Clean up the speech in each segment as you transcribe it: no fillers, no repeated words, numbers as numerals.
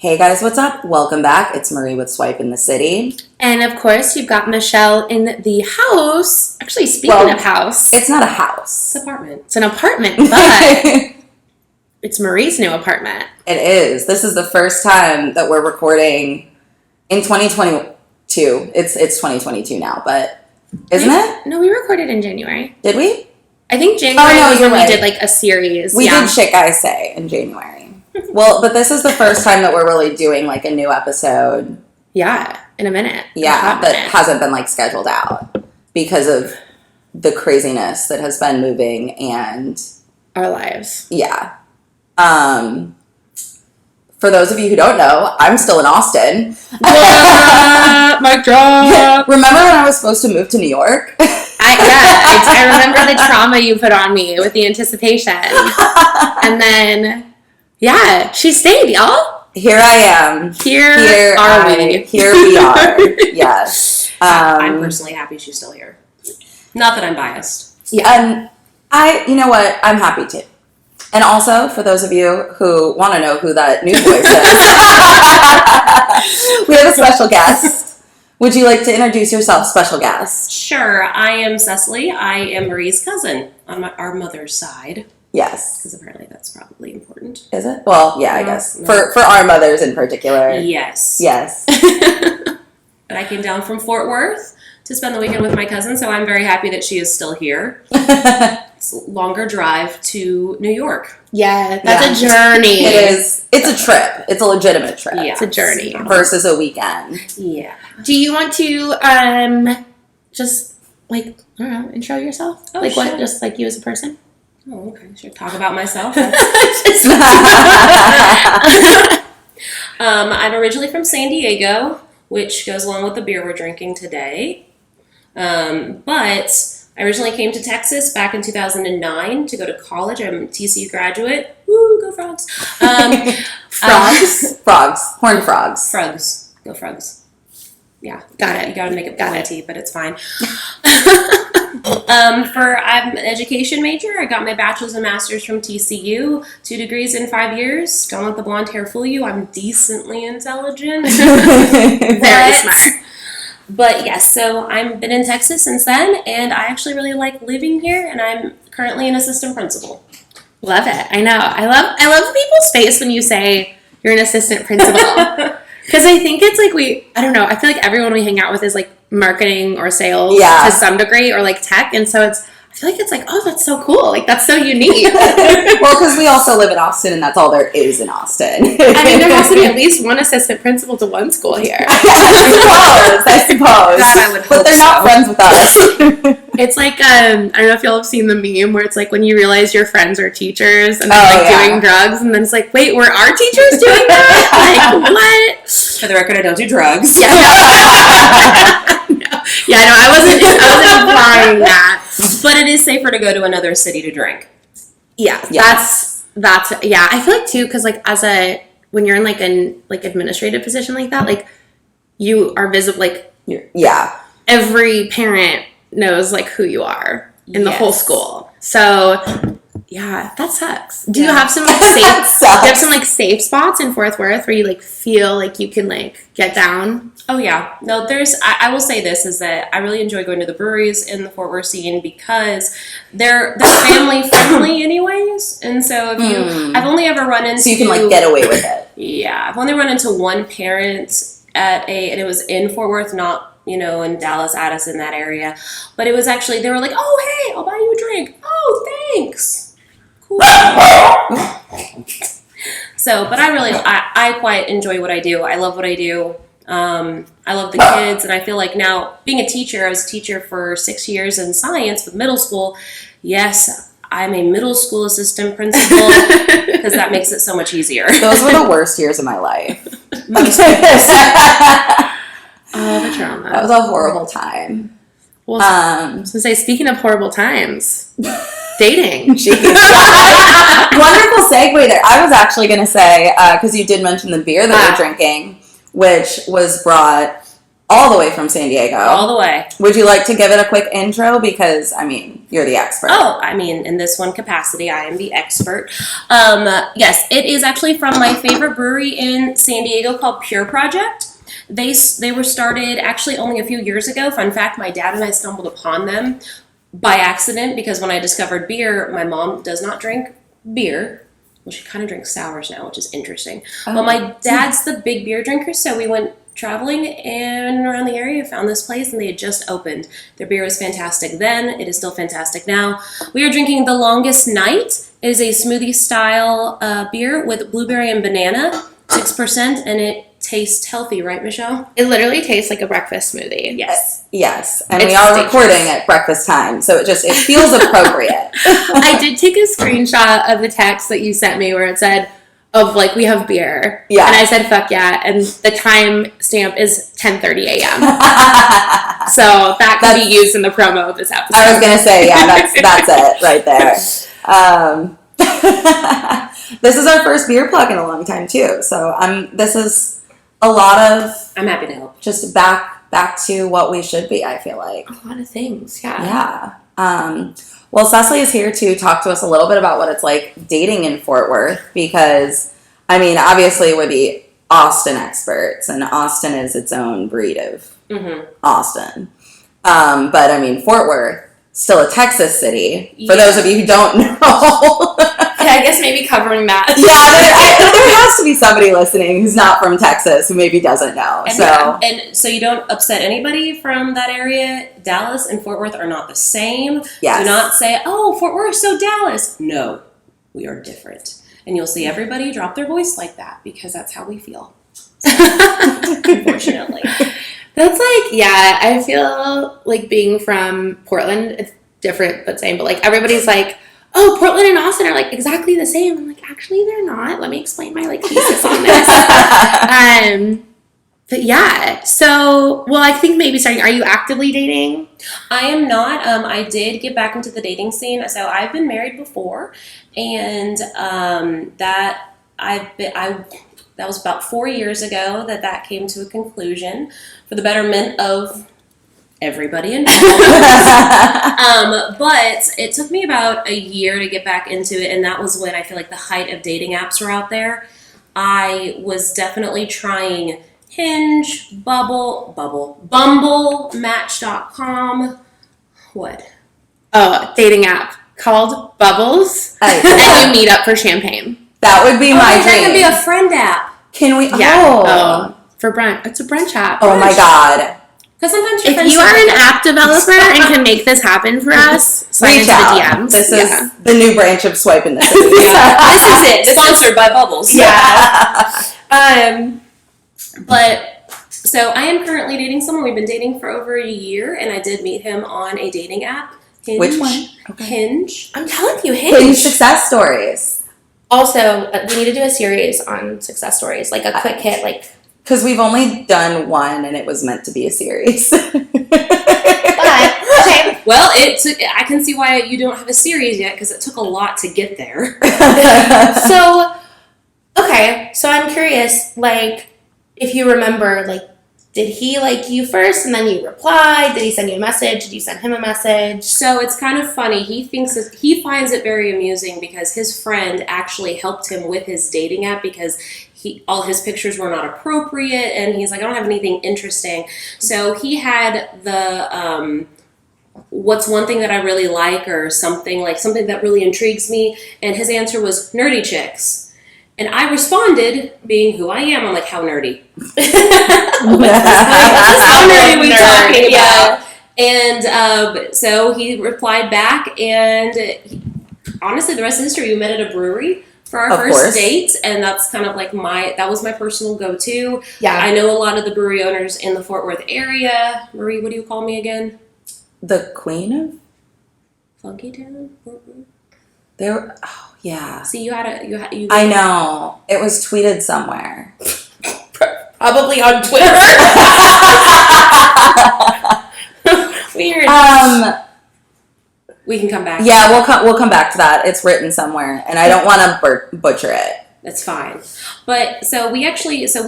Hey guys, what's up? Welcome back. It's Marie with Swipe in the City. And of course, you've got Michelle in the house. Actually, speaking of house. It's not a house. It's an apartment. It's an apartment, but it's Marie's new apartment. It is. This is the first time that we're recording in 2022. It's 2022 now, but isn't it? No, we recorded in January. Did we? I think January was when we did like a series. We did Shit Guys Say in January. Well, but this is the first time that we're really doing like a new episode. Yeah, in a minute. Yeah, that hasn't been like scheduled out because of the craziness that has been moving and our lives. Yeah. For those of you who don't know, I'm still in Austin. Mic drop. Remember when I was supposed to move to New York? I remember the trauma you put on me with the anticipation. And then, yeah, she stayed, y'all. Here I am. Here we are. Here we are. Yes. I'm personally happy she's still here. Not that I'm biased. Yeah. And you know what? I'm happy too. And also, for those of you who want to know who that new voice is, we have a special guest. Would you like to introduce yourself, special guest? Sure. I am Cecily. I am Marie's cousin on our mother's side. Yes. Because apparently that's probably important. Is it? Well, yeah, I guess. No. For our mothers in particular. Yes. Yes. But I came down from Fort Worth to spend the weekend with my cousin, so I'm very happy that she is still here. It's a longer drive to New York. Yeah, that's a journey. It is. It's a trip. It's a legitimate trip. Yeah. It's a journey. Versus a weekend. Yeah. Do you want to just like, I don't know, intro yourself? Oh, like sure. what? Just like you as a person? Oh, okay. Should I talk about myself? I'm originally from San Diego, which goes along with the beer we're drinking today. But I originally came to Texas back in 2009 to go to college. I'm a TCU graduate. Woo, go Frogs. Frogs? Frogs. Horned frogs. Frogs. Go Frogs. Yeah. Got it. You gotta make it Got plenty, but it's fine. I'm an education major. I got my bachelor's and master's from TCU, 2 degrees in 5 years. Don't let the blonde hair fool you. I'm decently intelligent. Very smart. But yes, so I've been in Texas since then, and I actually really like living here, and I'm currently an assistant principal. Love it. I know. I love people's face when you say you're an assistant principal. Because I think it's like I don't know, I feel like everyone we hang out with is like marketing or sales to some degree or like tech. And so I feel like it's like, oh, that's so cool. Like, that's so unique. Well, because we also live in Austin and that's all there is in Austin. I mean, there has to be at least one assistant principal to one school here. I suppose. That I would hope but they're not friends with us. It's like, I don't know if y'all have seen the meme where it's like when you realize your friends are teachers and they're doing drugs, and then it's like, wait, were our teachers doing that? Like, what? For the record, I don't do drugs. Yeah, no, I wasn't implying that. But it is safer to go to another city to drink. Yeah, that's yeah. I feel like too, because like when you're in like an administrative position like that, like you are visible, like every parent knows like who you are in the whole school. So yeah, that sucks. Do you have some like safe spots in Fort Worth where you like feel like you can like get down? Oh yeah. No, I will say this is that I really enjoy going to the breweries in the Fort Worth scene because they're family friendly anyways. And so I've only ever run into, so you can like get away with it. Yeah. I've only run into one parent and it was in Fort Worth, not in Dallas, Addison, that area. But it was actually, they were like, oh, hey, I'll buy you a drink. Oh, thanks. Cool. So, but I quite enjoy what I do. I love what I do. I love the kids, and I feel like now, being a teacher, I was a teacher for 6 years in science with middle school. Yes, I'm a middle school assistant principal because that makes it so much easier. Those were the worst years of my life. Oh, the trauma. That was a horrible time. Well, I was going to say, speaking of horrible times, dating. Wonderful segue there. I was actually going to say, because you did mention the beer that we're drinking, which was brought all the way from San Diego. All the way. Would you like to give it a quick intro? Because, I mean, you're the expert. Oh, I mean, in this one capacity, I am the expert. Yes, it is actually from my favorite brewery in San Diego called Pure Project. They were started actually only a few years ago. Fun fact, my dad and I stumbled upon them by accident because when I discovered beer, my mom does not drink beer. Well, she kind of drinks sours now, which is interesting. Oh. But my dad's the big beer drinker, so we went traveling and around the area, found this place, and they had just opened. Their beer was fantastic then. It is still fantastic now. We are drinking The Longest Night. It is a smoothie style beer with blueberry and banana, 6%, and it tastes healthy, right, Michelle? It literally tastes like a breakfast smoothie. Yes. Yes. And we are recording at breakfast time, so it feels appropriate. I did take a screenshot of the text that you sent me where it said, we have beer. Yeah. And I said, fuck yeah. And the time stamp is 10:30 a.m. So that could be used in the promo of this episode. I was going to say, yeah, that's it right there. This is our first beer plug in a long time, too. So this is a lot of... I'm happy to help. Just back to what we should be, I feel like. A lot of things, yeah. Yeah. Well, Cecily is here to talk to us a little bit about what it's like dating in Fort Worth because, I mean, obviously we're the Austin experts, and Austin is its own breed of Austin. But, I mean, Fort Worth, still a Texas city, for those of you who don't know. Yeah, I guess maybe covering that. Yeah, there has to be somebody listening who's not from Texas who maybe doesn't know. And so you don't upset anybody from that area. Dallas and Fort Worth are not the same. Yes. Do not say, oh, Fort Worth, so Dallas. No, we are different. And you'll see everybody drop their voice like that because that's how we feel. Unfortunately. That's I feel like being from Portland, it's different but same, but everybody's like, oh, Portland and Austin are exactly the same. I'm like, actually, they're not. Let me explain my thesis on this. But yeah, so, I think maybe starting, are you actively dating? I am not. I did get back into the dating scene. So I've been married before, and that was about 4 years ago that came to a conclusion for the betterment of everybody involved. But it took me about a year to get back into it, and that was when I feel like the height of dating apps were out there. I was definitely trying Hinge, Bumble, Match.com. What? Oh, dating app called Bubbles, and you meet up for champagne. That would be my dream. That could be a friend app. Can we? Yeah. Oh, for brunch. It's a brunch app. Oh my god. Because sometimes if you are an app developer and can make this happen for us, slide into the DMs. This is the new branch of Swipe in the City. This is it. Sponsored by Bubbles. Yeah. But so I am currently dating someone. We've been dating for over a year, and I did meet him on a dating app. Hinge. Which one? Okay. Hinge. I'm telling you, Hinge. Hinge success stories. Also, we need to do a series on success stories, a quick hit, because we've only done one, and it was meant to be a series. But, okay. Well, I can see why you don't have a series yet, because it took a lot to get there. So I'm curious, if you remember, did he like you first, and then you replied? Did he send you a message? Did you send him a message? So it's kind of funny. He finds it very amusing because his friend actually helped him with his dating app because all his pictures were not appropriate, and he's like, I don't have anything interesting. So he had the what's one thing that I really like, or something that really intrigues me, and his answer was nerdy chicks. And I responded, being who I am, I'm like, how nerdy? How nerdy are we talking about? And so he replied back, and honestly, the rest is history. We met at a brewery for our first date, and that's kind of that was my personal go-to. Yeah. I know a lot of the brewery owners in the Fort Worth area. Marie, what do you call me again? The queen of Funky Town? there. Oh yeah. See, you I know. It was tweeted somewhere. Probably on Twitter. Weird. We can come back. Yeah, we'll come back to that. It's written somewhere, and I don't want to butcher it. That's fine. But so we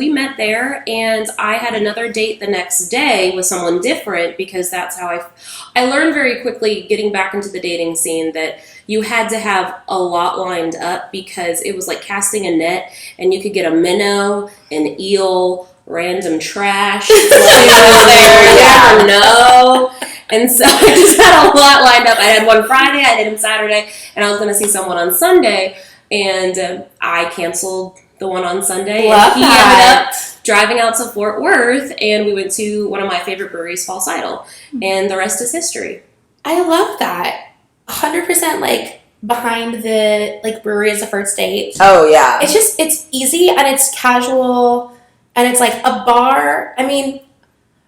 met there, and I had another date the next day with someone different, because that's how I learned very quickly getting back into the dating scene that you had to have a lot lined up, because it was like casting a net, and you could get a minnow, an eel, random trash there. You never know. And so I just had a lot lined up. I had one Friday, I had him Saturday, and I was going to see someone on Sunday. And I canceled the one on Sunday. Love and he that. ended up driving out to Fort Worth, and we went to one of my favorite breweries, False Idol. And the rest is history. I love that. 100% like behind the like brewery as a first date. Oh, yeah. It's easy and it's casual and it's like a bar. I mean,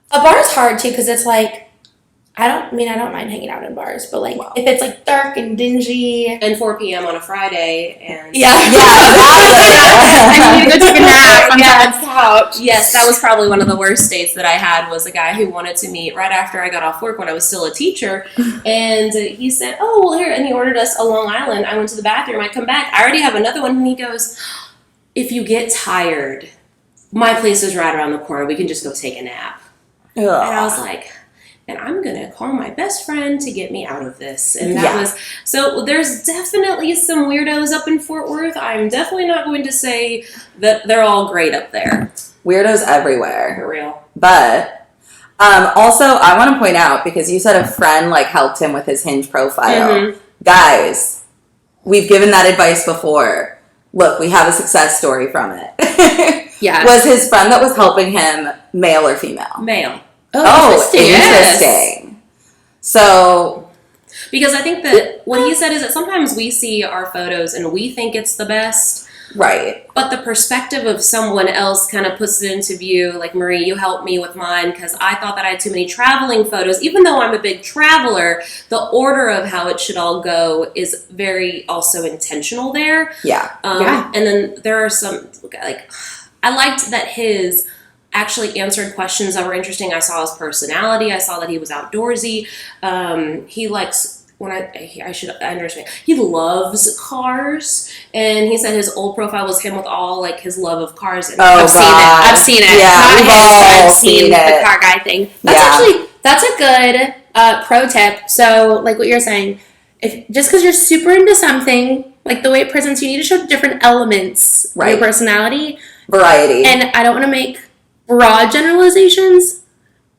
a bar is hard too because it's like, I don't mind hanging out in bars, but like if it's like dark and dingy And 4 p.m. on a Friday, and I need to go take a nap on Dad's couch. Yes, that was probably one of the worst dates that I had. Was a guy who wanted to meet right after I got off work when I was still a teacher, and he said, "Oh, well, here," and he ordered us a Long Island. I went to the bathroom. I come back. I already have another one, and he goes, "If you get tired, my place is right around the corner. We can just go take a nap." Ugh. And I was like, and I'm going to call my best friend to get me out of this. And that was, so there's definitely some weirdos up in Fort Worth. I'm definitely not going to say that they're all great up there. Weirdos everywhere. For real. But also, I want to point out, because you said a friend like helped him with his Hinge profile. Mm-hmm. Guys, we've given that advice before. Look, we have a success story from it. Yeah. Was his friend that was helping him male or female? Male. Oh, interesting. Interesting. So, because I think that what he said is that sometimes we see our photos and we think it's the best. right. But the perspective of someone else kind of puts it into view. Like, Marie, you helped me with mine because I thought that I had too many traveling photos. Even though I'm a big traveler, the order of how it should all go is very also intentional there. Yeah. And then there are some, like, I liked that his actually answered questions that were interesting. I saw his personality. I saw that he was outdoorsy. He likes, I understand. He loves cars, and he said his old profile was him with all like his love of cars. And I've seen it. Yeah, Not we've his, but all I've seen seen the it. car guy thing. That's a good pro tip. So, like what you're saying, if just because you're super into something, like the way it presents, you need to show different elements of your personality, variety. And I don't want to make broad generalizations,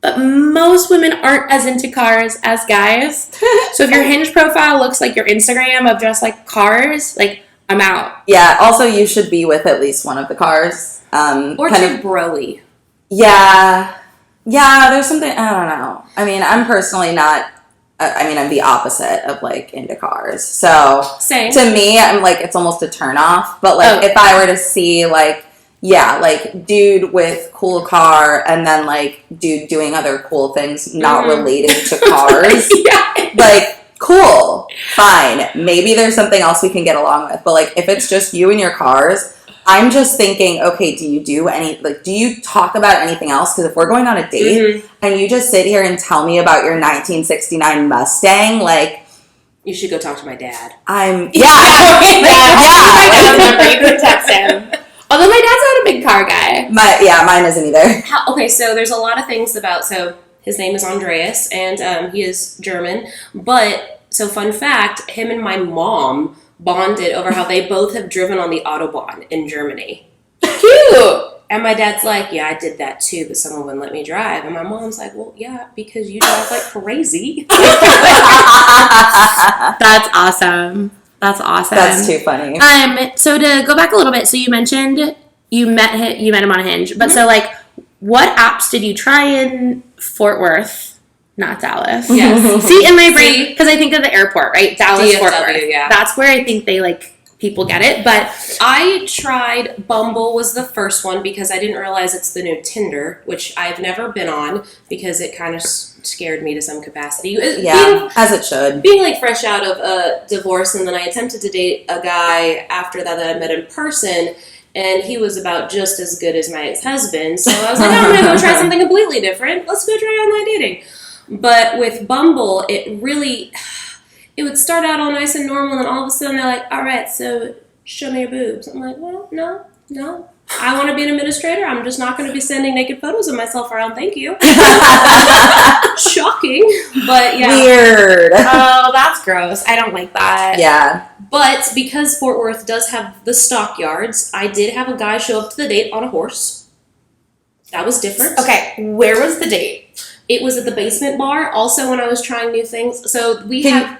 but most women aren't as into cars as guys. So if your Hinge profile looks like your Instagram of just like cars, like I'm out. Yeah. Also, you should be with at least one of the cars. Or too broy. Yeah. Yeah. There's something, I don't know. I mean, I'm personally not. I'm the opposite of like into cars. So Same. To me, I'm like it's almost a turn off. But like if I were to see like. Yeah, like, dude with cool car, and then, like, dude doing other cool things not related to cars. Like, cool, fine. Maybe there's something else we can get along with. But, like, if it's just you and your cars, I'm just thinking, okay, do you talk about anything else? Because if we're going on a date, and you just sit here and tell me about your 1969 Mustang, like... You should go talk to my dad. My dad's number. You could text him. Although my dad's not a big car guy. Mine isn't either. Okay, so there's a lot of things about, so his name is Andreas, and he is German, but, so fun fact, him and my mom bonded over how they both have driven on the Autobahn in Germany. Cute! And my dad's like, yeah, I did that too, but someone wouldn't let me drive. And my mom's like, well, yeah, because you drive like crazy. That's awesome. That's awesome. That's too funny. So to go back a little bit, so you mentioned you met him on Hinge, but so like, what apps did you try in Fort Worth, not Dallas? Yes. See, in my brain, because I think of the airport, right? Dallas, DFW, Fort Worth. yeah. That's where I think they like people get it. But I tried Bumble was the first one because I didn't realize it's the new Tinder, which I've never been on because it kind of scared me to some capacity. Yeah, as it should. Being like fresh out of a divorce, and then I attempted to date a guy after that I met in person, and he was about just as good as my ex-husband. So I was like, I'm going to go try something completely different. Let's go try online dating. But with Bumble, it would start out all nice and normal, and all of a sudden they're like, all right, so show me your boobs. I'm like, well, no. I want to be an administrator. I'm just not going to be sending naked photos of myself around. Thank you. Shocking, but yeah. Weird. Oh, that's gross. I don't like that. Yeah. But because Fort Worth does have the stockyards, I did have a guy show up to the date on a horse. That was different. Okay, where was the date? It was at the basement bar. Also, when I was trying new things. So Can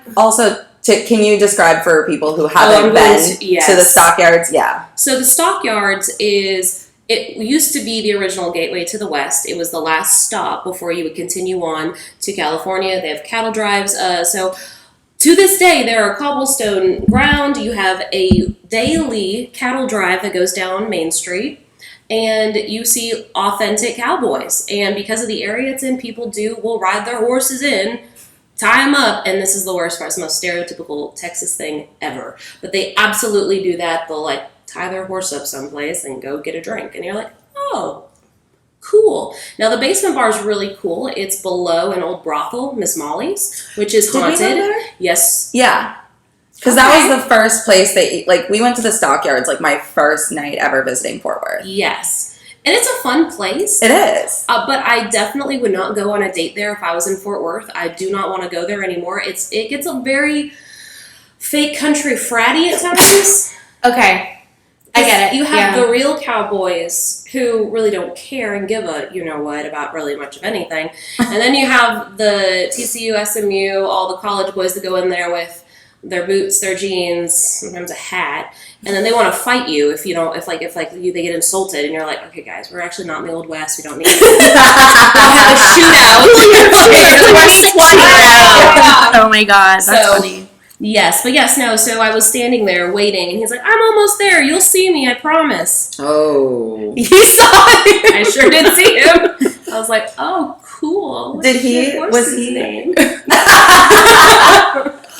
you describe for people who haven't been to the stockyards? Yeah. So the stockyards it used to be the original gateway to the west. It was the last stop before you would continue on to California. They have cattle drives. So to this day, there are cobblestone ground. You have a daily cattle drive that goes down Main Street. And you see authentic cowboys. And because of the area it's in, people will ride their horses in, tie them up, and this is the worst part. It's the most stereotypical Texas thing ever. But they absolutely do that. They'll like tie their horse up someplace and go get a drink. And you're like, oh, cool. Now the basement bar is really cool. It's below an old brothel, Miss Molly's, which is haunted. Did we go there? Yes. Yeah. Because that was the first place we went to the stockyards, like my first night ever visiting Fort Worth. Yes. And it's a fun place. It is. But I definitely would not go on a date there if I was in Fort Worth. I do not want to go there anymore. It gets a very fake country fratty at times. Okay. I get it. You have the real cowboys who really don't care and give a you-know-what about really much of anything. And then you have the TCU, SMU, all the college boys that go in there with their boots, their jeans, sometimes a hat, and then they want to fight you if they get insulted, and you're like, okay, guys, we're actually not in the Old West. We don't need to have a shootout. Oh my god, that's funny. Yes, but yes, no. So I was standing there waiting, and he's like, "I'm almost there. You'll see me. I promise." Oh, you saw it. I sure did see him. I was like, "Oh, cool." Did he? Was his name?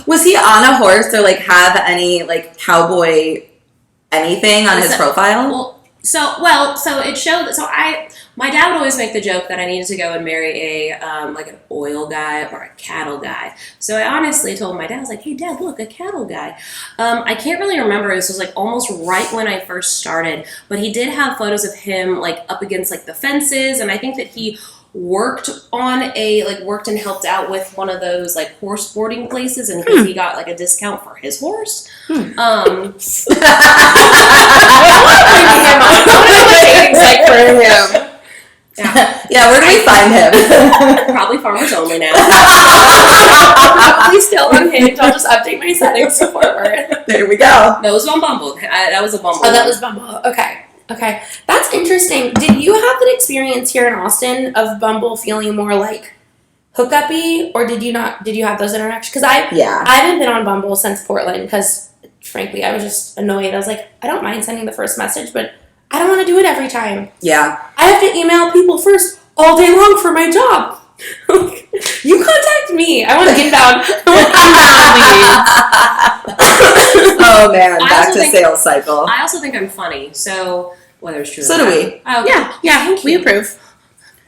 Was he on a horse or like have any like cowboy anything on his profile? So it showed. So my dad would always make the joke that I needed to go and marry like an oil guy or a cattle guy. So I honestly told my dad, I was like, "Hey, Dad, look, a cattle guy." I can't really remember. This was like almost right when I first started, but he did have photos of him like up against like the fences, and I think that he worked and helped out with one of those like horse boarding places, and he got like a discount for his horse. For him. Yeah, where do we find him? Probably Farmers Only now. Probably still on Hinge. I'll just update my settings to Fort Worth. There we go. No, it was on Bumble. That was a Bumble. Oh, that was Bumble. Okay. That's interesting. Did you have that experience here in Austin of Bumble feeling more like hookup-y, or did you not? Did you have those interactions? Because I haven't been on Bumble since Portland because, frankly, I was just annoyed. I was like, I don't mind sending the first message, but I don't want to do it every time. Yeah. I have to email people first all day long for my job. You contact me. I want to get down. Oh man, back to sales cycle. I also think I'm funny, so whether it's true. So do we. Oh, okay. Yeah. We approve.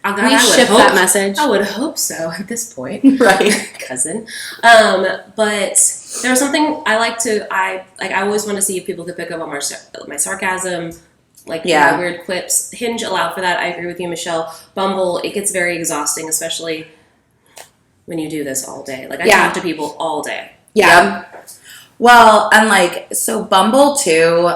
Oh, God, we ship that message. I would hope so at this point, right, cousin. But there was something I always want to see if people could pick up on my sarcasm. Weird quips. Hinge allowed for that. I agree with you, Michelle. Bumble, it gets very exhausting, especially when you do this all day. I talk to people all day. Yeah. Well, and so Bumble too,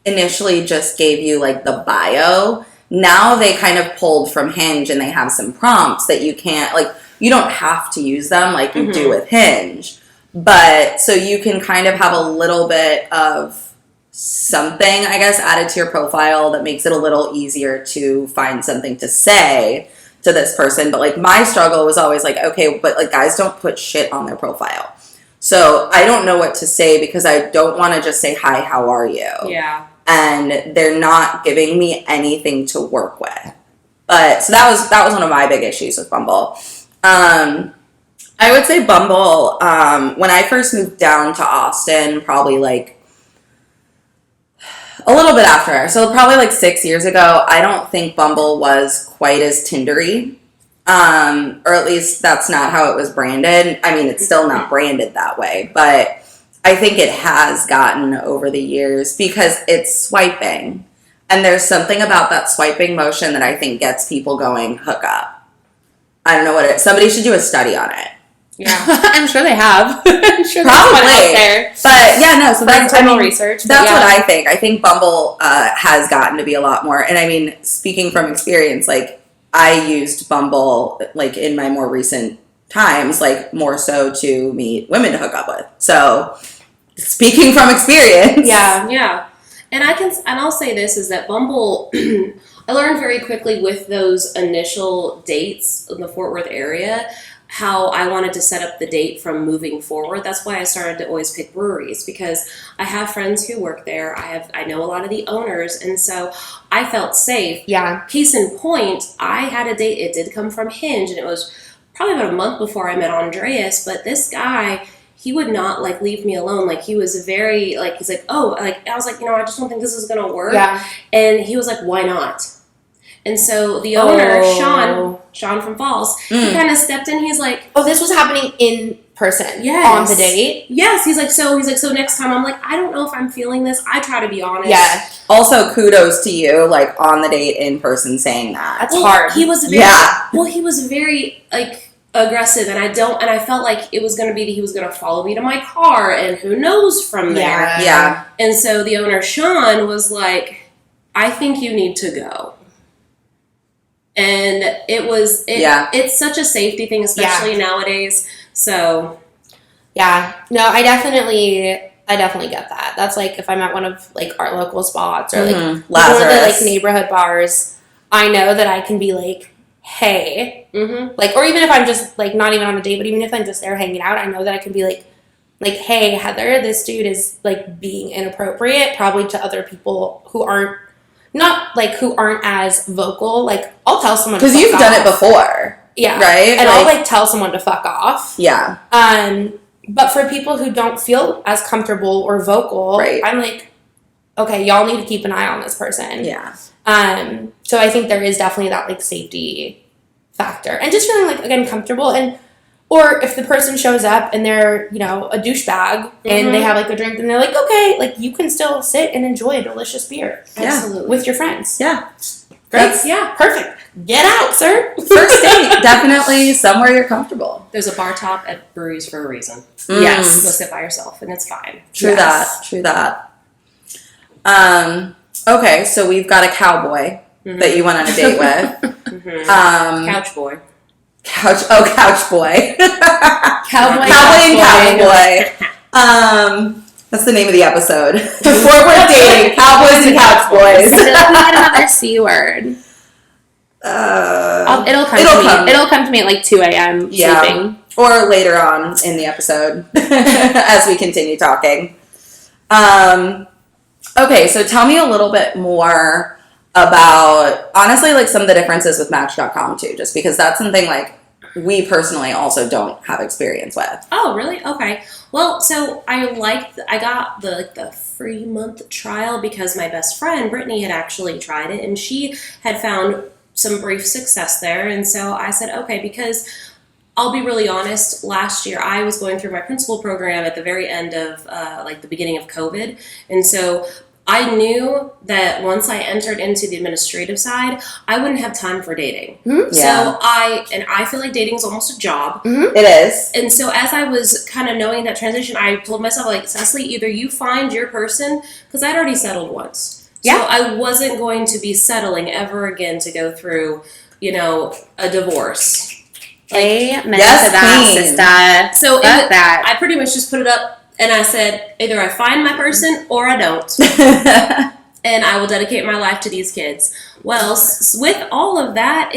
initially just gave you the bio. Now they kind of pulled from Hinge and they have some prompts that you can't, you don't have to use them like you do with Hinge. But so you can kind of have a little bit of something, I guess, added to your profile that makes it a little easier to find something to say to this person. But my struggle was always okay, but guys don't put shit on their profile. So I don't know what to say because I don't want to just say, hi, how are you? Yeah. And they're not giving me anything to work with. But so that was one of my big issues with Bumble. I would say Bumble, when I first moved down to Austin, probably a little bit after. So probably 6 years ago, I don't think Bumble was quite as Tindery. Or at least that's not how it was branded. I mean, it's still not branded that way. But I think it has gotten over the years because it's swiping. And there's something about that swiping motion that I think gets people going, hook up. I don't know what it is. Somebody should do a study on it. Yeah. I'm sure they have. I'm sure there's Probably. one out there. But yeah, no, so that's internal research. That's what I think. I think Bumble has gotten to be a lot more. And I mean, speaking from experience, like I used Bumble like in my more recent times, like more so to meet women to hook up with. So speaking from experience. Yeah. And I'll say this is that Bumble, I learned very quickly with those initial dates in the Fort Worth area how I wanted to set up the date from moving forward. That's why I started to always pick breweries, because I have friends who work there. I know a lot of the owners, and so I felt safe. Yeah. Case in point, I had a date. It did come from Hinge, and it was probably about a month before I met Andreas. But this guy, he would not like leave me alone. Like he was very like, he's like, oh, like I was like, I just don't think this is gonna work. Yeah. And he was like, why not? And so the owner, Sean from Falls, he kind of stepped in. He's like, oh, this was happening in person on the date? Yes. He's like, so next time. I'm like, I don't know if I'm feeling this. I try to be honest. Yeah. Also, kudos to you, like on the date in person saying that. That's hard. He was very like aggressive, and I felt like it was going to be that he was going to follow me to my car, and who knows from there. Yeah. And so the owner, Sean, was like, I think you need to go. And it's such a safety thing, especially nowadays. So, yeah, no, I definitely get that. That's like if I'm at one of like our local spots or like one of the like neighborhood bars, I know that I can be like, hey, like, or even if I'm just like not even on a date, but even if I'm just there hanging out, I know that I can be like, hey, Heather, this dude is like being inappropriate, probably to other people who aren't as vocal. Like, I'll tell someone because you've done it before. Yeah. Right? And I'll like tell someone to fuck off. Yeah. But for people who don't feel as comfortable or vocal, I'm like, okay, y'all need to keep an eye on this person. Yeah. So I think there is definitely that like safety factor. And just feeling like, again, comfortable. Or if the person shows up and they're, a douchebag and they have like a drink and they're like, okay, like you can still sit and enjoy a delicious beer. Absolutely. With your friends. Yeah. Great. Perfect. Get out, sir. First date, definitely somewhere you're comfortable. There's a bar top at breweries for a reason. Yes. Go sit by yourself and it's fine. True that. Okay, so we've got a cowboy that you went on a date with. Couch boy. Couch boy. Cowboy and cowboy. That's the name of the episode. Forward dating, cowboys and couch boys. We had another C word. It'll come to me at like 2 a.m. sleeping. Or later on in the episode as we continue talking. Okay, so tell me a little bit more about, honestly, like some of the differences with Match.com too, just because that's something like we personally also don't have experience with. Oh, really? Okay. Well, so I got the free month trial because my best friend Brittany had actually tried it and she had found some brief success there, and so I said, okay, because I'll be really honest, last year I was going through my principal program at the very end of the beginning of COVID, and so I knew that once I entered into the administrative side, I wouldn't have time for dating. Mm-hmm. So I feel like dating is almost a job. Mm-hmm. It is. And so as I was kind of knowing that transition, I told myself, like, Cecily, either you find your person, because I'd already settled once. So I wasn't going to be settling ever again to go through, a divorce. Amen to that, sister. So I pretty much just put it up. And I said, either I find my person or I don't. And I will dedicate my life to these kids. Well, with all of that,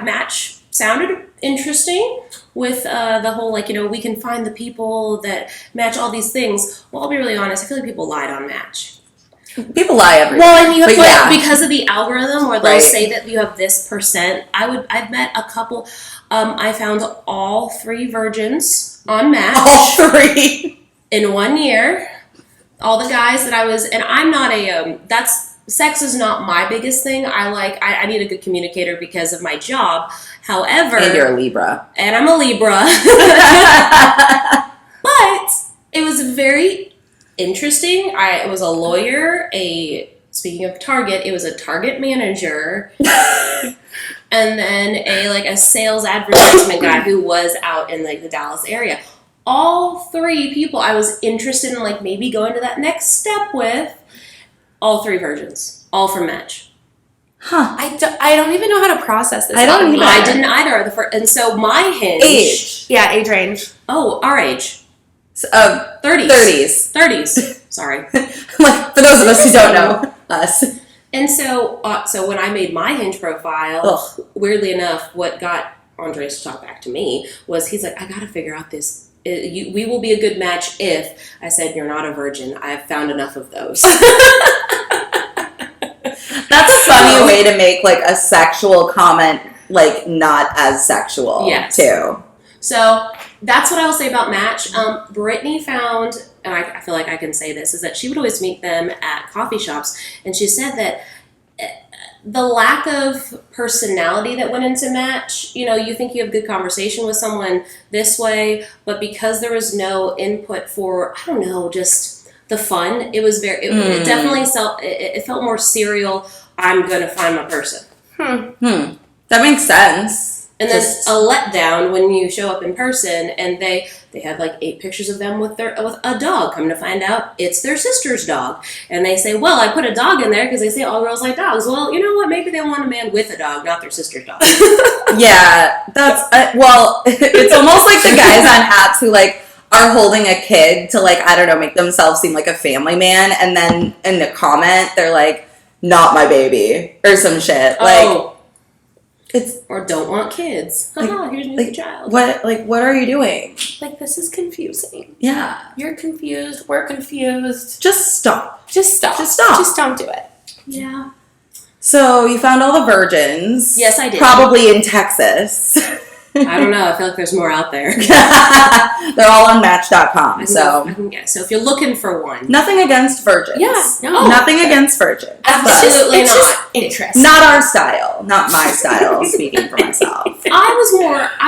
Match sounded interesting with the whole, we can find the people that match all these things. Well, I'll be really honest. I feel like people lied on Match. People lie every day. Well, and you have because of the algorithm, or they'll say that you have this percent. I've met a couple. I found all 3 virgins on Match. All 3 in 1 year. All the guys that I was, and I'm not sex is not my biggest thing. I need a good communicator because of my job. However, and you're a Libra, and I'm a Libra, but it very interesting. I was a lawyer, speaking of Target, it was a Target manager, and then a sales advertisement guy who was out in like the Dallas area. All three people I was interested in like maybe going to that next step with. All three virgins, all from Match. Huh. I don't even know how to process this. I don't either. I didn't either. And so my hinge. Age. Yeah, age range. Oh, our age. 30s. 30s. Sorry. Like, for those of us who don't know us. And so when I made my hinge profile, weirdly enough, what got Andres to talk back to me was he's like, I got to figure out this. We will be a good match if I said you're not a virgin. I have found enough of those. That's a funny way to make like a sexual comment, like not as sexual. Yes. Too. So that's what I will say about Match. Brittany found, and I feel like I can say this, is that she would always meet them at coffee shops, and she said that the lack of personality that went into Match, you think you have good conversation with someone this way, but because there was no input for, I don't know, just the fun, it was it definitely it felt more serial. I'm going to find my person. That makes sense. And then a letdown when you show up in person and they have like 8 pictures of them with a dog. Come to find out, it's their sister's dog. And they say, well, I put a dog in there because they say all girls like dogs. Well, you know what? Maybe they want a man with a dog, not their sister's dog. Yeah, that's, it's almost like the guys on apps who like are holding a kid to like, I don't know, make themselves seem like a family man. And then in the comment, they're like, not my baby or some shit. Or don't want kids. Haha, here's me with a child. What are you doing? Like, this is confusing. Yeah. You're confused. We're confused. Just stop. Just stop. Just stop. Just don't do it. Yeah. So you found all the virgins. Yes, I did. Probably in Texas. I don't know. I feel like there's more out there. They're all on Match.com. I can guess. So if you're looking for one. Nothing against virgins. Yeah. No. Nothing against virgins. Absolutely it's not. just interesting. Not our style. Not my style, speaking for myself. I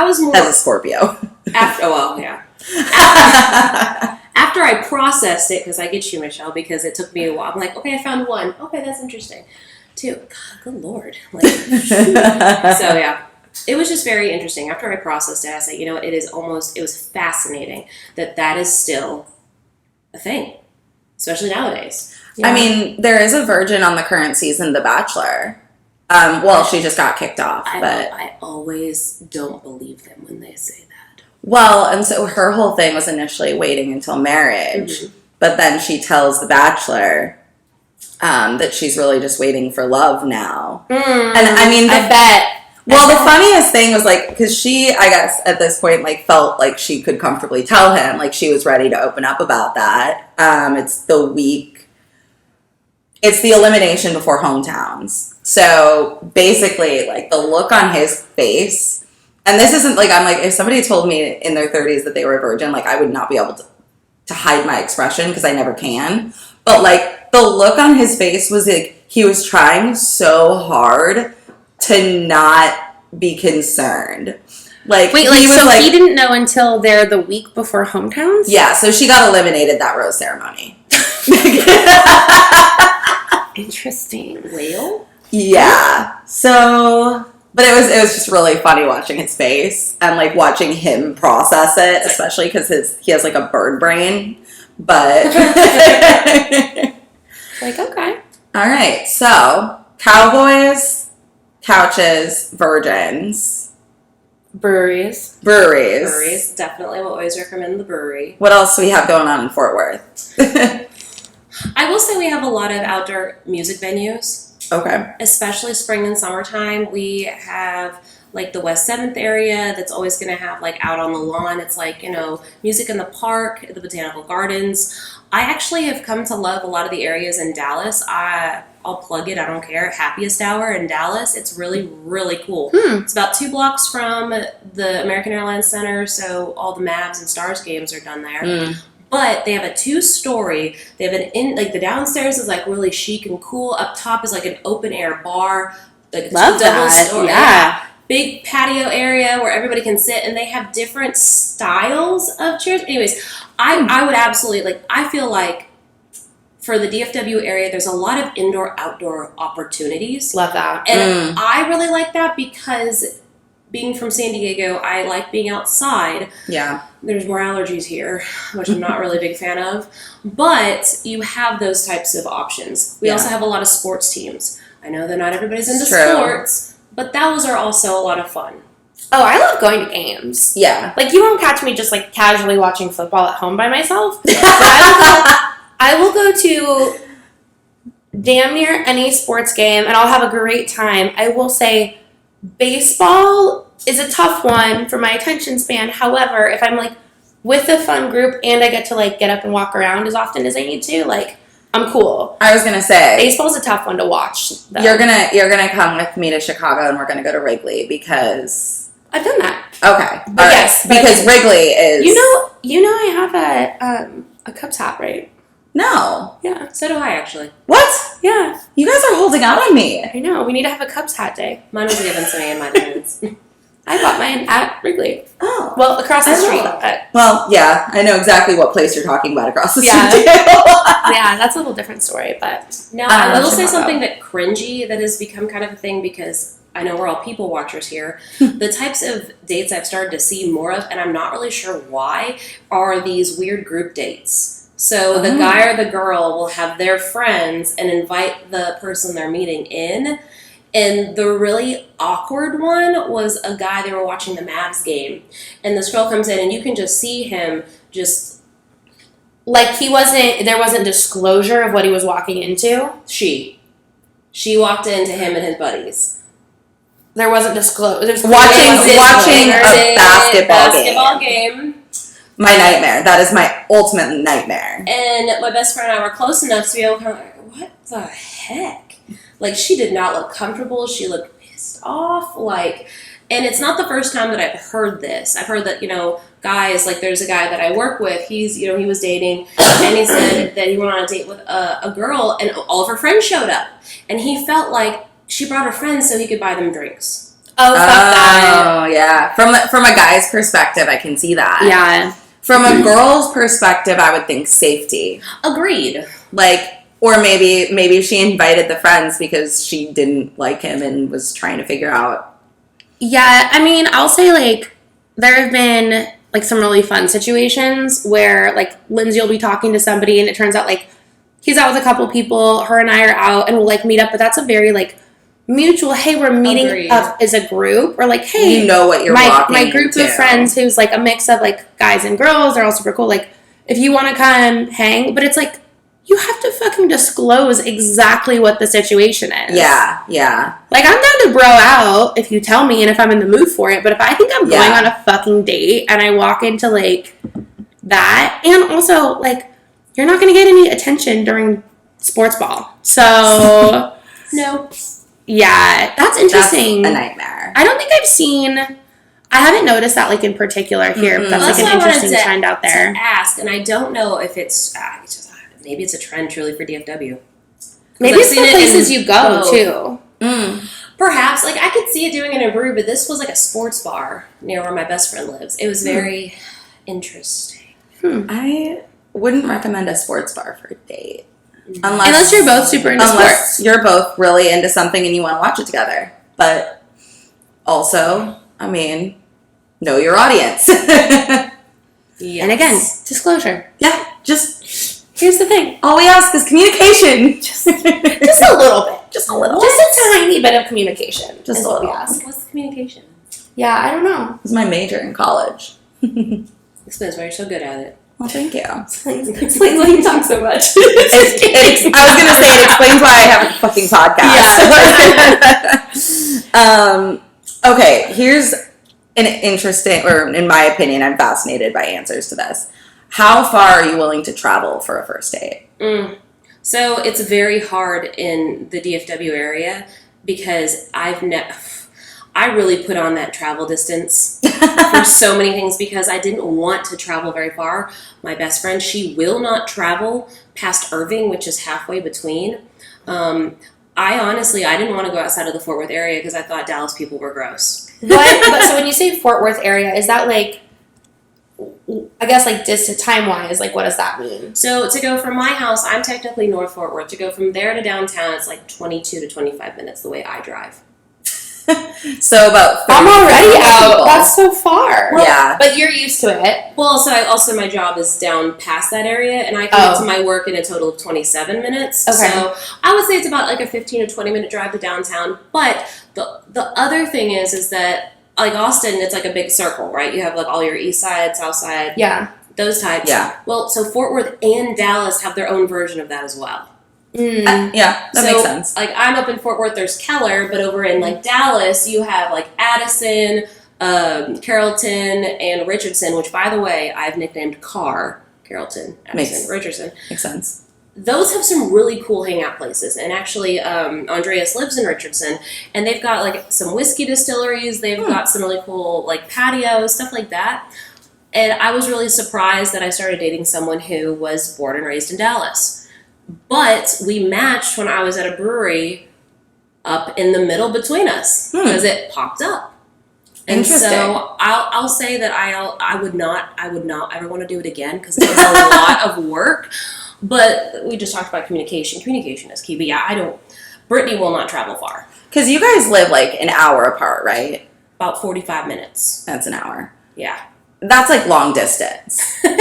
was more As a Scorpio. after I processed it, because I get you, Michelle, because it took me a while. I'm like, okay, I found one. Okay, that's interesting. 2, God, good Lord. So yeah. It was just very interesting. After I processed it, I said, it was fascinating that is still a thing, especially nowadays. Yeah. I mean, there is a virgin on the current season, The Bachelor. She just got kicked off. But I always don't believe them when they say that. Well, and so her whole thing was initially waiting until marriage, but then she tells The Bachelor that she's really just waiting for love now. And I mean, I bet. Well, the funniest thing was, like, because she, I guess, at this point, like, felt like she could comfortably tell him, like, she was ready to open up about that. It's the elimination before hometowns. So, basically, like, the look on his face, and this isn't, like, I'm like, if somebody told me in their 30s that they were a virgin, like, I would not be able to hide my expression, because I never can. But, like, the look on his face was, like, he was trying so hard to not be concerned. Like, wait, he didn't know until the week before hometowns? Yeah, so she got eliminated that rose ceremony. Interesting. Whale? Yeah. So, but it was just really funny watching his face and like watching him process it, especially because he has like a bird brain. But like, okay. All right. So, cowboys, couches, virgins, breweries. Definitely will always recommend the brewery. What else do we have going on in Fort Worth? I will say we have a lot of outdoor music venues. Okay. Especially spring and summertime. We have like the West 7th area that's always going to have like out on the lawn. It's like, music in the park, the botanical gardens. I actually have come to love a lot of the areas in Dallas. I'll plug it, I don't care. Happiest Hour in Dallas. It's really, really cool. It's about 2 blocks from the American Airlines Center, so all the Mavs and Stars games are done there. But they have a 2-story. They have the downstairs is like really chic and cool. Up top is like an open air bar. Like love that. Story. Yeah. big patio area where everybody can sit, and they have different styles of chairs. Anyways, I would absolutely, like, I feel like for the DFW area, there's a lot of indoor-outdoor opportunities. Love that. And I really like that because being from San Diego, I like being outside. Yeah. There's more allergies here, which I'm not really a big fan of. But you have those types of options. We also have a lot of sports teams. I know that not everybody's into sports, but those are also a lot of fun. Oh, I love going to games. Yeah. Like, you won't catch me just, like, casually watching football at home by myself. But I will go to damn near any sports game, and I'll have a great time. I will say baseball is a tough one for my attention span. However, if I'm, like, with a fun group and I get to, like, get up and walk around as often as I need to, like, I'm cool. I was gonna say baseball's a tough one to watch, though. You're gonna come with me to Chicago, and we're gonna go to Wrigley because I've done that. Okay. But all yes, right. Because Wrigley is You know I have a Cubs hat, right? No. Yeah. So do I, actually. What? Yeah. You guys are holding out on me. I know. We need to have a Cubs hat day. Mine was given to me in my defense. I bought mine at Wrigley. Oh. Well, across the street. Well, yeah, I know exactly what place you're talking about across the street. Yeah, that's a little different story, but... Now, I will say something that cringy that has become kind of a thing because I know we're all people watchers here. The types of dates I've started to see more of, and I'm not really sure why, are these weird group dates. So the guy or the girl will have their friends and invite the person they're meeting in. And the really awkward one was a guy, they were watching the Mavs game. And this girl comes in and you can just see him just... Like there wasn't disclosure of what he was walking into? She walked into him and his buddies. There wasn't disclosure. Watching a basketball game. My nightmare. That is my ultimate nightmare. And my best friend and I were close enough to be able to kind of like, what the heck? Like, she did not look comfortable. She looked pissed off. Like, and it's not the first time that I've heard this. I've heard that, guys, like, there's a guy that I work with. He's, he was dating, and he said that he went on a date with a girl, and all of her friends showed up. And he felt like she brought her friends so he could buy them drinks. Oh, fuck that. Oh, yeah. From a guy's perspective, I can see that. Yeah. From a girl's perspective, I would think safety. Agreed. Like... Or maybe she invited the friends because she didn't like him and was trying to figure out. Yeah, I mean, I'll say, like, there have been, like, some really fun situations where, like, Lindsay will be talking to somebody and it turns out, like, he's out with a couple people, her and I are out, and we'll, like, meet up. But that's a very, like, mutual, hey, we're meeting up as a group. Or, like, hey, you know what you're walking my group into. of friends who's, like, a mix of, like, guys and girls. They're all super cool. Like, if you want to come hang. But it's, like, you have to fucking disclose exactly what the situation is. Yeah, yeah. Like, I'm down to bro out if you tell me and if I'm in the mood for it. But if I think I'm going on a fucking date and I walk into, like, that. And also, like, you're not going to get any attention during sports ball. So. No. Yeah, that's interesting. That's a nightmare. I don't think I've seen... I haven't noticed that, like, in particular here. But that's, like, an interesting trend out there. To ask, and I don't know if it's maybe it's a trend truly for DFW. Maybe it's the places you go, too. Perhaps. Like, I could see it doing it in Brew, but this was, like, a sports bar near where my best friend lives. It was very interesting. I wouldn't recommend a sports bar for a date. Unless you're both super into sports. You're both really into something and you want to watch it together. But also, I mean, know your audience. Yes. And again, disclosure. Yeah, just... Here's the thing. All we ask is communication. Just a little bit. Just a little. Just a tiny bit of communication. Just what we ask. What's the communication? Yeah, I don't know. It was my major in college. Explains why you're so good at it. Well, thank you. Explains why you talk so much. I was going to say, it explains why I have a fucking podcast. Yeah. Okay, here's an interesting, or in my opinion, I'm fascinated by answers to this. How far are you willing to travel for a first date? So it's very hard in the DFW area because I really put on that travel distance for so many things because I didn't want to travel very far. My best friend, she will not travel past Irving, which is halfway between. I didn't want to go outside of the Fort Worth area because I thought Dallas people were gross. But so when you say Fort Worth area, is that like, I guess like distant time wise, like what does that mean? So to go from my house, I'm technically North Fort Worth. To go from there to downtown, it's like 22 to 25 minutes the way I drive. So about 30 I'm already out. people. That's so far. Well, yeah. But you're used to it. Well, so my job is down past that area, and I can get to my work in a total of 27 minutes. Okay. So I would say it's about like a 15 to 20 minute drive to downtown. But the other thing is that like Austin, it's like a big circle, right? You have like all your east side, south side, Yeah. those types. Yeah. Well, so Fort Worth and Dallas have their own version of that as well. Yeah, that makes sense. Like I'm up in Fort Worth, there's Keller, but over in like Dallas, you have like Addison, Carrollton, and Richardson. Which, by the way, I've nicknamed Carrollton, Addison, Richardson. Makes sense. Those have some really cool hangout places, and actually, Andreas lives in Richardson, and they've got like some whiskey distilleries. They've got some really cool like patios, stuff like that. And I was really surprised that I started dating someone who was born and raised in Dallas. But we matched when I was at a brewery up in the middle between us because it popped up. And Interesting. so I'll say that I would not ever want to do it again because it's a lot of work. But we just talked about communication. Communication is key. But yeah, Brittany will not travel far. Because you guys live like an hour apart, right? About 45 minutes. That's an hour. Yeah. That's like long distance. Like,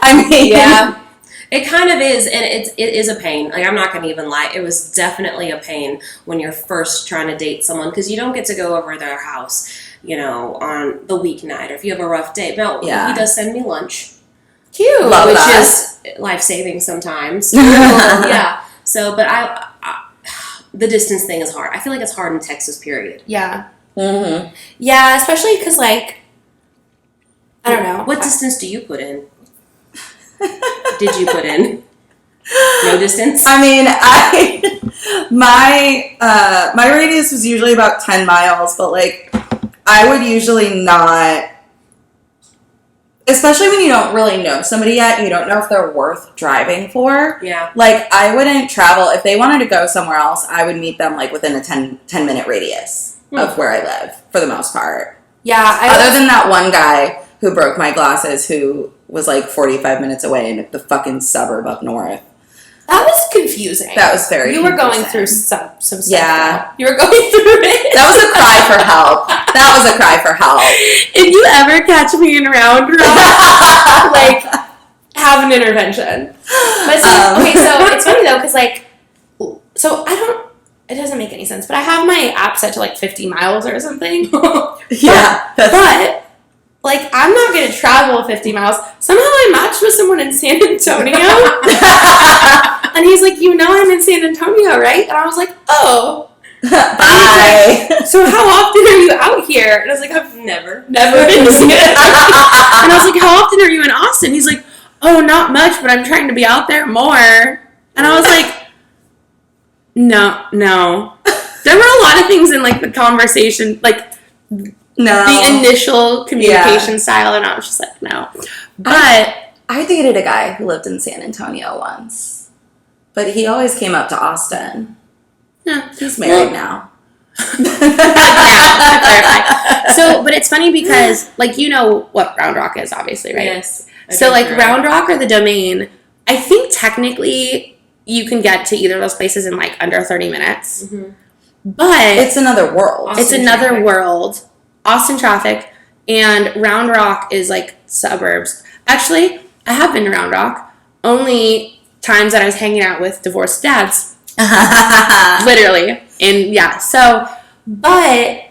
I mean, yeah. It kind of is, and it is a pain. Like, I'm not going to even lie. It was definitely a pain when you're first trying to date someone because you don't get to go over their house, on the weeknight or if you have a rough day. Now, he does send me lunch. Cute. Love which that. is life-saving sometimes. Yeah. So, but the distance thing is hard. I feel like it's hard in Texas, period. Yeah. Mm-hmm. Yeah, especially because, like, I don't know. What distance do you put in? Did you put in? No distance? I mean, my radius was usually about 10 miles, but like I would usually not, especially when you don't really know somebody yet, you don't know if they're worth driving for. Yeah. Like I wouldn't travel if they wanted to go somewhere else. I would meet them like within a 10-minute radius of where I live for the most part. Yeah. Other than that one guy who broke my glasses who was like 45 minutes away in the fucking suburb up north. That was confusing. That was very You were confusing. going through some stuff. Yeah. You were going through it. That was a cry for help. That was a cry for help. If you ever catch me in Round Rock, like, have an intervention. But okay, so it's funny though, because like, it doesn't make any sense, but I have my app set to like 50 miles or something. Yeah. But like, I'm not going to travel 50 miles. Somehow I matched with someone in San Antonio. And he's like, I'm in San Antonio, right? And I was like, oh. Bye. Like, so how often are you out here? And I was like, I've Never. been to San Antonio. And I was like, how often are you in Austin? He's like, oh, not much, but I'm trying to be out there more. And I was like, no. There were a lot of things in like the conversation, like, No. the initial communication style, and I was just like, no. But I dated a guy who lived in San Antonio once. But he always came up to Austin. yeah. He's married now. So, but it's funny because, like, you know what Round Rock is, obviously, right? Yes. So, like, Round Rock or the Domain, I think technically you can get to either of those places in, like, under 30 minutes. Mm-hmm. But It's another world. Austin it's another traffic. world. Austin traffic. And Round Rock is, like, suburbs. Actually, I have been to Round Rock. Only times that I was hanging out with divorced dads. Literally. And, yeah. So, but,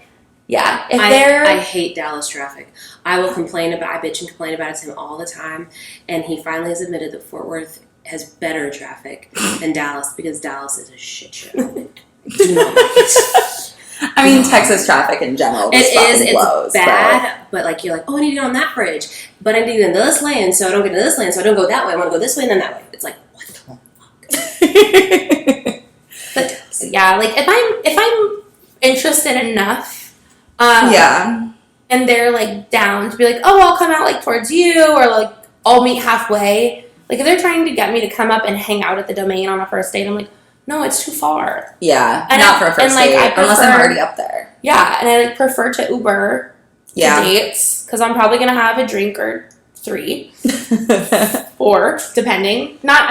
yeah. If I hate Dallas traffic. I will complain about, I bitch and complain about it to him all the time. And he finally has admitted that Fort Worth has better traffic than Dallas because Dallas is a shit show. Do not like it. I mean, Texas traffic in general just fucking blows. It's bad, but like you're like, oh, I need to get on that bridge, but I need to get into this lane, so I don't get into this lane, so I don't go that way. I want to go this way and then that way. It's like, what the fuck? But yeah, like if I'm interested enough, Yeah. and they're like down to be like, oh, I'll come out like towards you, or like I'll meet halfway. Like if they're trying to get me to come up and hang out at the Domain on a first date, I'm like, no, it's too far. Yeah, And not for a first date, unless I'm already up there. Yeah, and I prefer to Uber to dates because I'm probably gonna have a drink or 3, or depending. Not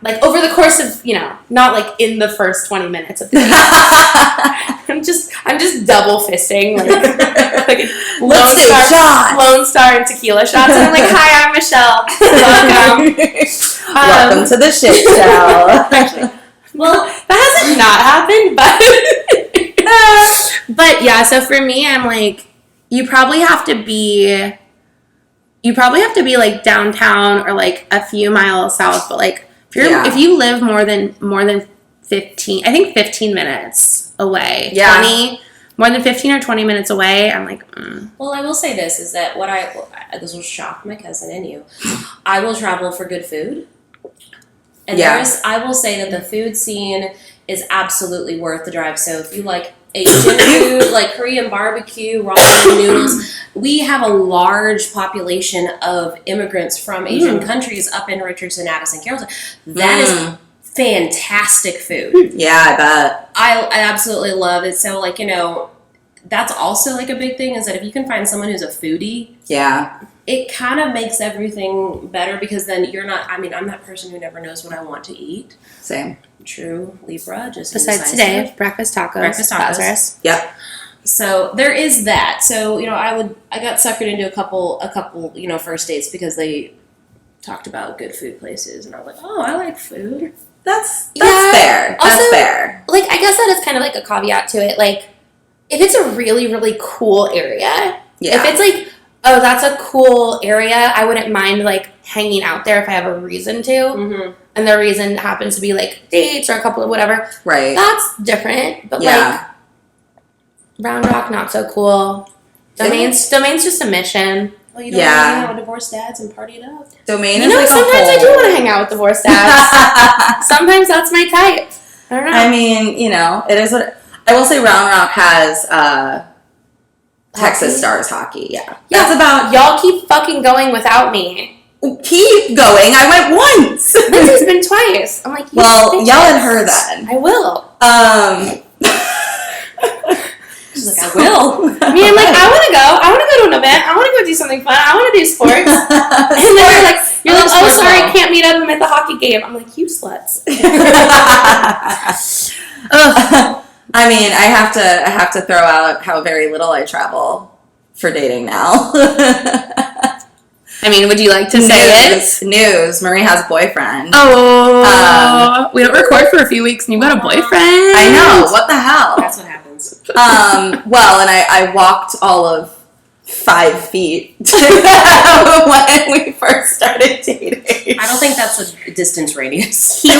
like over the course of not like in the first 20 minutes of the date. I'm just double fisting like Lone Star and tequila shots. And I'm like, hi, I'm Michelle. Welcome. Welcome to the shit show. Actually, well, that hasn't not happened, but yeah. So for me, I'm like, you probably have to be like downtown or like a few miles south. But like if you live more than 15, I think 15 minutes away. Yeah. 20. More than 15 or 20 minutes away, I'm like, Well, I will say this, is that this will shock my cousin and you. I will travel for good food. And I will say that the food scene is absolutely worth the drive. So if you like Asian food, like Korean barbecue, ramen noodles, we have a large population of immigrants from Asian countries up in Richardson, Addison, Carrollton. That is fantastic food. Yeah, I bet. I absolutely love it. So, like, that's also like a big thing, is that if you can find someone who's a foodie, it kind of makes everything better, because then you're not, I'm that person who never knows what I want to eat. Same. True Libra. Just besides today, breakfast tacos. Yep. So there is that. So, I got suckered into a couple, first dates because they talked about good food places, and I was like, oh, I like food. That's fair. That's fair. Like, I guess that is kind of like a caveat to it. Like, if it's a really, really cool area, if it's like, oh, that's a cool area, I wouldn't mind like hanging out there if I have a reason to, and the reason happens to be like dates or a couple of whatever. Right. That's different. But like, Round Rock, not so cool. Domain's just a mission. Well, you don't want to hang out with divorced dads and party it up. Domain is like sometimes I do want to hang out with divorced dads. Sometimes that's my type. I don't know. I mean, it is what... I will say Round Rock has Texas Stars hockey. Yeah. That's about... Y'all keep fucking going without me. Keep going. I went once. Lindsay's been twice. I'm like, well, yell at her then. I will. She's like, I will. I mean, I'm like, I want to go to an event. I want to go do something fun. I want to do sports. And then you're like, oh, sorry, can't meet up. I'm at the hockey game. I'm like, you sluts. I mean, I have to throw out how very little I travel for dating now. I mean, would you like to say it? News. Marie has a boyfriend. Oh. We don't record for a few weeks and you've got a boyfriend. I know. What the hell? That's what happens. Well, and I walked all of 5 feet when we first started dating. I don't think that's a distance radius. He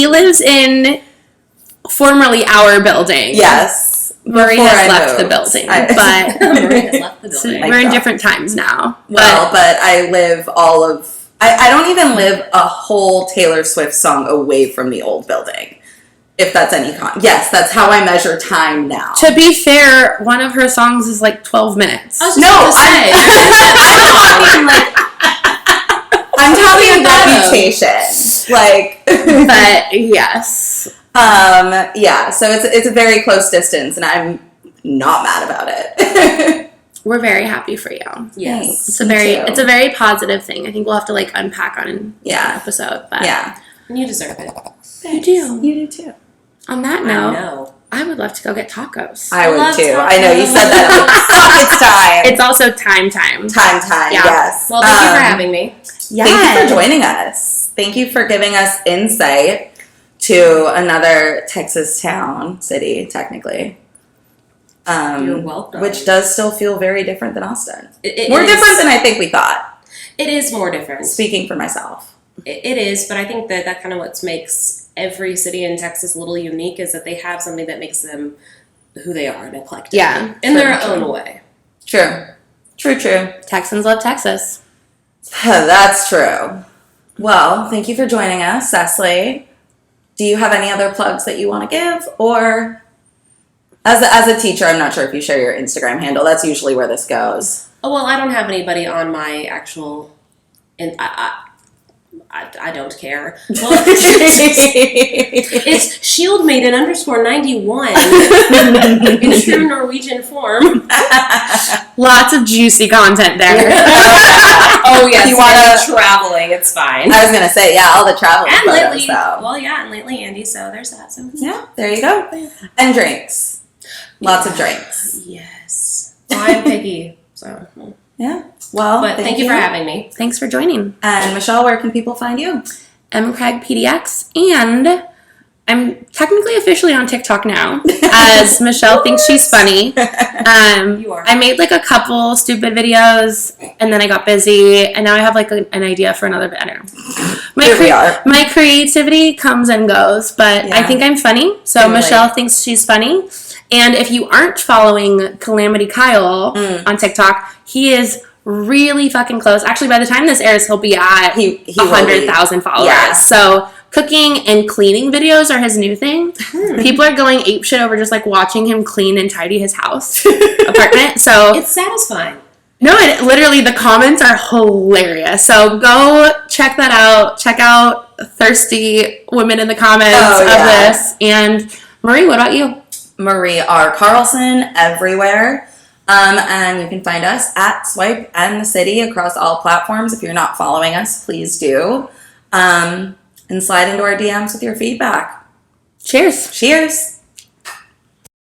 lives in formerly our building. Yes. Marie has left the building, but Marie has left the building. We're in different times now. Well, but I live all of... I don't even live a whole Taylor Swift song away from the old building. If that's any yes, that's how I memeasure time now. To be fair, one of her songs is like 12 minutes. I'm talking reputation. Like, but yes. Yeah, so it's a very close distance, and I'm not mad about it. We're very happy for you. Yes. It's a very positive thing. I think we'll have to like unpack on an episode. But and you deserve it. You do. You do too. On that note, I would love to go get tacos. I would too. Tacos. I know you said that. It's time. It's also time. Time, yeah. Yes. Well, thank you for having me. Yeah. Thank you for joining us. Thank you for giving us insight to another Texas city, technically. You're welcome. Which does still feel very different than Austin. More different than I think we thought. It is more different. Speaking for myself. It is, but I think that kind of what makes every city in Texas a little unique is that they have something that makes them who they are, an eclectic. Yeah. In their own way. True. Texans love Texas. That's true. Well, thank you for joining us, Cecily. Do you have any other plugs that you want to give? Or as a teacher, I'm not sure if you share your Instagram handle. That's usually where this goes. Oh, well, I don't have anybody on my actual... I don't care. Well, it's Shieldmaiden _91 in true Norwegian form. Lots of juicy content there. Oh yes, You wanna traveling? It's fine. I was gonna say, yeah, all the travel And photos, lately, though. well, yeah, and lately Andy. So there's that. So Yeah, there you go. And drinks, lots of drinks. Yes, I'm picky. So Yeah. Well, but thank you for having me. Thanks for joining. And Michelle, where can people find you? M. Craig PDX, and I'm technically officially on TikTok now, as Michelle thinks she's funny. You are. I made like a couple stupid videos, and then I got busy, and now I have like an idea for another. I don't know. Here we are. My creativity comes and goes, but I think I'm funny, so Totally. Michelle thinks she's funny. And if you aren't following Calamity Kyle on TikTok, he is really fucking close. Actually, by the time this airs, he'll be at He 100,000 followers. Yeah. So cooking and cleaning videos are his new thing. People are going apeshit over just like watching him clean and tidy his house apartment. So It's satisfying. no, literally the comments are hilarious. So go check that out. Check out thirsty women in the comments of this. And Marie, what about you? Marie R. Carlson everywhere. And you can find us at Swipe and the City across all platforms. If you're not following us, please do. And slide into our DMs with your feedback. Cheers. Cheers.